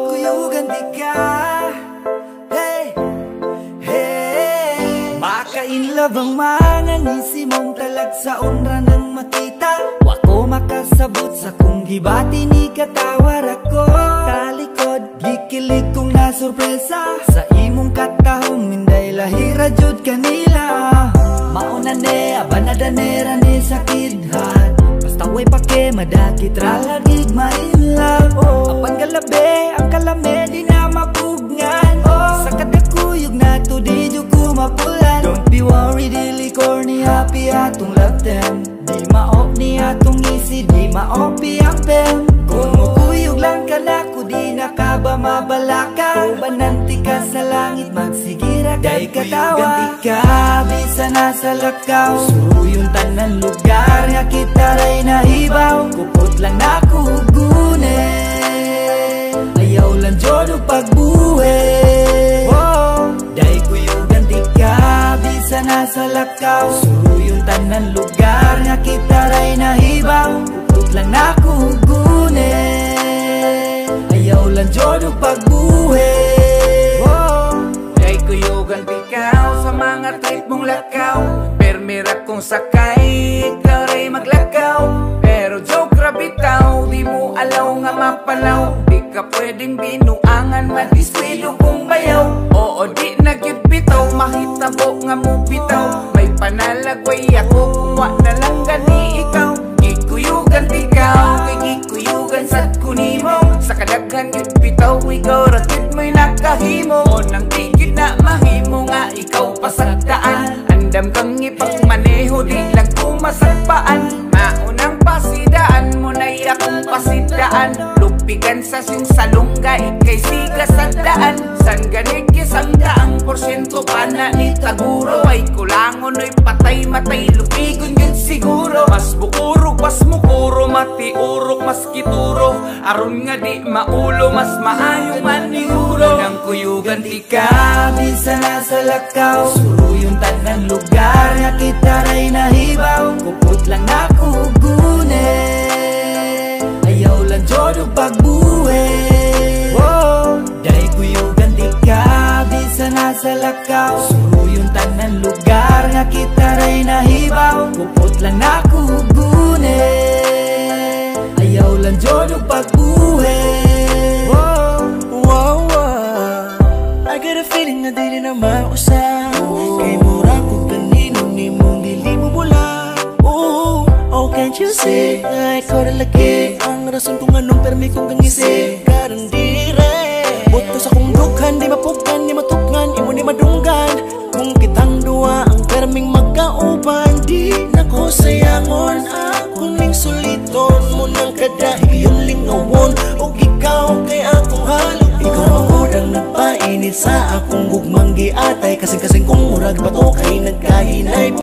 Kuyugan di ka, hey, hey. Makainlove ang mga ngisi mong talag sa unra nang makita. Wako makasabot sa kung gibati ni katawar ako. Talikod, gikilig kong nasurpresa sa imong katahong minday lahira jud kanila. Mauna ne, abanada nera ni sakidhan. Basta way pake, madakit ralagig ma-inlove. Apan galabi, ang kalame di na mapugngan. Sa kadakuyog na to, di nyo kumapulan. Don't be worried, dili corny, happy atong love them. Di ma-op ni atong isi, di ma-op ang pem. Kung mukuyog lang ka na, di na ka ba mabalaka? O bananti ka sa langit, magsigira kay katawa. Ganti ka, bisa nasa lakaw. Suruyong tanan lugar, nga kita ray nahibaw. Kupot lang nakugune, ayaw lang jodo pagbuhe. Day kuyo ganti ka, bisa nasa lakaw. Suruyong tanan lugar, nga kita ray nahibaw. Kupot lang nakugune, ayaw lang jodo pagbuhe. Day kuyugan tikaw sa mga trip mong lakaw. Permirap kong sakay, ikaw ray maglakaw. Pero joke rabitaw, di mo alaw nga mapalaw. Di ka pwedeng binuangan, madiswido kong bayaw. Oo di nagyud bitaw, mahitabo nga mo bitaw. May panalagway ako, kung wa na lang gani ikaw. Gikuyugan tikaw, kay gikuyugan sad kunimo. Sa kadaghan yun bitaw, ikaw rakit mo'y nakahimo. O nang tigid na mahimo nga ikaw pasagdaan. Andam kang ipagmaneho, di lang kumasagpaan. Maunang pasidaan mo na akong pasidaan. Lupigan sa siyong salunggay, kay siga sa daan. San ganig isang daang porsyento pa na ni taguro. Ay kulangon o'y patay matay, lupigon yun siguro. Mas bukurog, mas mukuro, matiurok, mas kituro. Aron nga di maulo, mas maayong maniguro. Nang kuyugan di ka, bisa nasa lakaw. Suruyong tanan lugar, nga kita ray nahibaw. Kupot lang nakugune, ayaw lang jodo pagbuhe. Day kuyugan di ka, bisa nasa lakaw. Suruyong tanan lugar, nga kita ray nahibaw. Kupot lang nakugune, ayaw lang jodo pagbuhe. I get a feeling na di rin na mausa. Kay mura ko kanino ni mong dili mo mula. Oh, can't you see na ikaw na lagi ang rason kung anong permi kong gangisi. Karandire buto sa kong dughan, di mapugkan, di matukngan, imo ni madunggan. Kung kitang duwa ang perming magkauban, di na ko sayangon. Ako ning suliton mo ng kada iyon lingawon. O ikaw kay akong halo, ikaw magudang nagpainit sa akong gugmang giatay. Kasing-kasing kong murag bato kay nagkahinay.